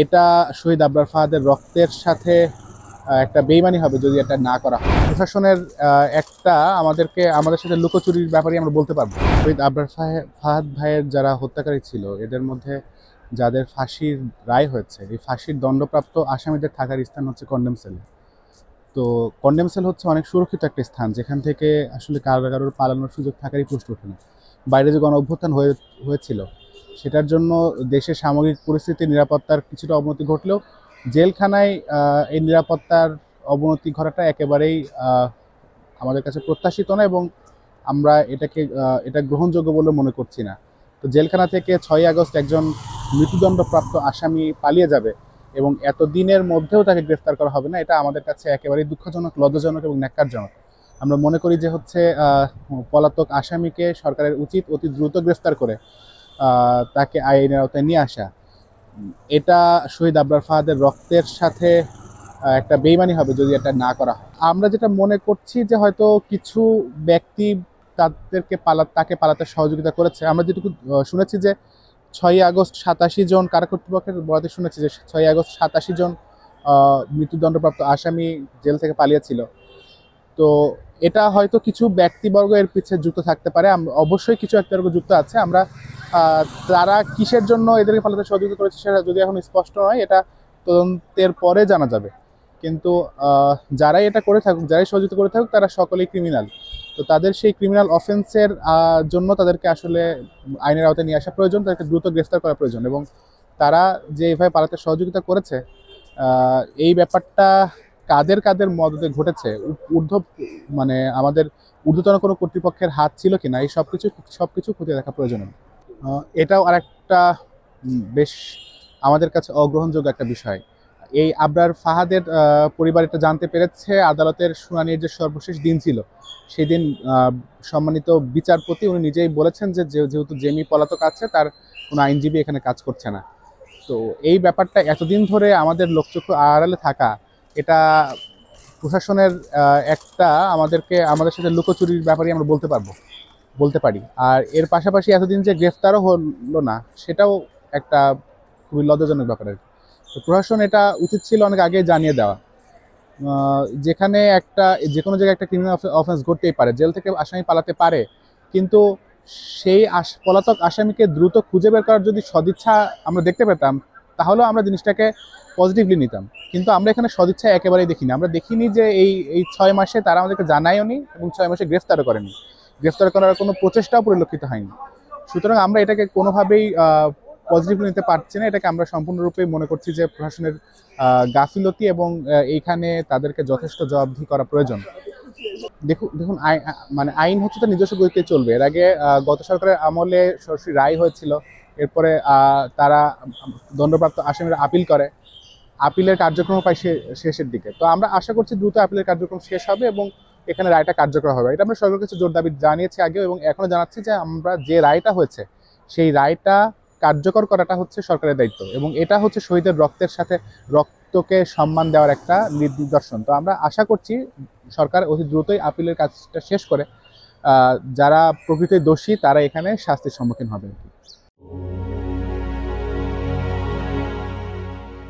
এটা শহীদ আবরার ফাহাদের রক্তের সাথে একটা বেইমানি হবে যদি এটা না করা হয়। প্রশাসনের একটা আমাদের সাথে লুকোচুরির ব্যাপারে আমরা বলতে পারবো। শহীদ আবরার ফাহাদ ভাইয়ের যারা হত্যাকারী ছিল এদের মধ্যে যাদের ফাঁসির রায় হয়েছে, এই ফাঁসির দণ্ডপ্রাপ্ত আসামিদের থাকার স্থান হচ্ছে কন্ডেম সেল। তো কন্ডেম সেল হচ্ছে অনেক সুরক্ষিত একটা স্থান, যেখান থেকে আসলে কারোর পালানোর সুযোগ থাকারই প্রশ্ন ওঠে না। বাইরে যে গণ অভ্যুত্থান হয়েছিল সেটার জন্য দেশের সামগ্রিক পরিস্থিতি নিরাপত্তার কিছুটা অবনতি ঘটলেও জেলখানায় এই নিরাপত্তার অবনতি ঘটাটা একেবারেই আমাদের কাছে প্রত্যাশিত না, এবং আমরা এটা গ্রহণযোগ্য বলে মনে করছি না। তো জেলখানা থেকে 6ই আগস্ট একজন মৃত্যুদণ্ডপ্রাপ্ত আসামি পালিয়ে যাবে এবং এত দিনের মধ্যেও তাকে গ্রেফতার করা হবে না, এটা আমাদের কাছে একেবারেই দুঃখজনক, লজ্জাজনক এবং ন্যাক্কারজনক। আমরা মনে করি যে পলাতক আসামিকে সরকারের উচিত অতি দ্রুত গ্রেফতার করে তাকে আইনের আওতায় নিয়ে আসা। এটা শহীদ আবরার ফাহাদের রক্তের সাথে একটা বেইমানি হবে যদি এটা না করা হয়। আমরা যেটা মনে করছি যে হয়তো কিছু ব্যক্তি তাকে পালাতে সহযোগিতা করেছে। আমরা যেটুকু শুনেছি যে 6ই আগস্ট 87 জন, কারা কর্তৃপক্ষের বরাতে শুনেছি যে 6ই আগস্ট 87 জন মৃত্যুদণ্ডপ্রাপ্ত আসামি জেল থেকে পালিয়েছিল। তো এটা হয়তো কিছু ব্যক্তিবর্গ এর পিছে যুক্ত থাকতে পারে, অবশ্যই কিছু ব্যক্তিবর্গ যুক্ত আছে। আমরা তারা কিসের জন্য এদেরকে পালাতে সহযোগিতা করেছে সেটা যদি এখন স্পষ্ট নয়, এটা তদন্তের পরে জানা যাবে। কিন্তু যারাই এটা করে থাকুক, যারাই সহযোগিতা করে থাকুক, তারা সকলেই ক্রিমিনাল। তো তাদের সেই ক্রিমিনাল অফেন্সের জন্য তাদেরকে আসলে আইনের আওতায় নিয়ে আসা প্রয়োজন, তাদেরকে দ্রুত গ্রেফতার করা প্রয়োজন। এবং তারা যে এইভাবে পালাতে সহযোগিতা করেছে, এই ব্যাপারটা কাদের কাদের মদদে ঘটেছে, ঊর্ধ্ব মানে আমাদের ঊর্ধ্বতন কোনো কর্তৃপক্ষের হাত ছিল কিনা, এই সবকিছু খতিয়ে দেখা প্রয়োজন। এটাও আরেকটা বেশ আমাদের কাছে অগ্রহণযোগ্য একটা বিষয়। এই আবরার ফাহাদের পরিবার এটা জানতে পেরেছে আদালতের শুনানির যে সর্বশেষ দিন ছিল, সেই দিন সম্মানিত বিচারপতি উনি নিজেই বলেছেন যে যেহেতু জেমি পলাতক আছে, তার কোনো আইনজীবী এখানে কাজ করছে না। তো এই ব্যাপারটা এতদিন ধরে আমাদের লোকচক্ষু আড়ালে থাকা, এটা প্রশাসনের একটা আমাদের সাথে লুকোচুরির ব্যাপারে আমরা বলতে পারি। আর এর পাশাপাশি এতদিন যে গ্রেফতারও হলো না, সেটাও একটা খুবই লজ্জাজনক ব্যাপার আর কি। তো প্রশাসন এটা উচিত ছিল অনেক আগে জানিয়ে দেওয়া। যেখানে যে কোনো জায়গায় একটা ক্রিমিনাল অফেন্স ঘটতেই পারে, জেল থেকে আসামি পালাতে পারে, কিন্তু সেই পলাতক আসামিকে দ্রুত খুঁজে বের করার যদি সদিচ্ছা আমরা দেখতে পেতাম, তাহলেও আমরা জিনিসটাকে পজিটিভলি নিতাম। কিন্তু আমরা এখানে সদিচ্ছা একেবারেই দেখিনি। আমরা দেখিনি যে এই 6 মাসে তারা আমাদেরকে জানায়ও নি এবং 6 মাসে গ্রেফতারও করেনি। গ্রেফতার করার কোনো প্রচেষ্টাও পরিলক্ষিত হয়নি। সুতরাং আমরা এটাকে কোনোভাবেই পজিটিভলি নিতে পারছি না। এটাকে আমরা সম্পূর্ণরূপে মনে করছি যে প্রশাসনের গাফিলতি, এবং এইখানে তাদেরকে যথেষ্ট জবাবদিহি করা প্রয়োজন। দেখুন, আইন হচ্ছে তার নিজস্ব গতিতে চলবে। এর আগে গত সরকারের আমলে সরাসরি রায় হয়েছিল, এরপরে তারা দণ্ডপ্রাপ্ত আসামিরা আপিল করে, আপিলের কার্যক্রম পায় শেষের দিকে। তো আমরা আশা করছি দ্রুত আপিলের কার্যক্রম শেষ হবে এবং এখানে রায়টা কার্যকর হবে। এটা আমরা সরকারের কাছে জোর দাবি জানিয়েছি আগেও, এবং এখনো জানাচ্ছি যে আমরা যে রায়টা হয়েছে সেই রায়টা কার্যকর করাটা হচ্ছে সরকারের দায়িত্ব, এবং এটা হচ্ছে শহীদের রক্তকে সম্মান দেওয়ার একটা নিদর্শন। তো আমরা আশা করছি সরকার অতি দ্রুতই আপিলের কাজটা শেষ করে যারা প্রকৃত দোষী তারা এখানে শাস্তির সম্মুখীন হবে।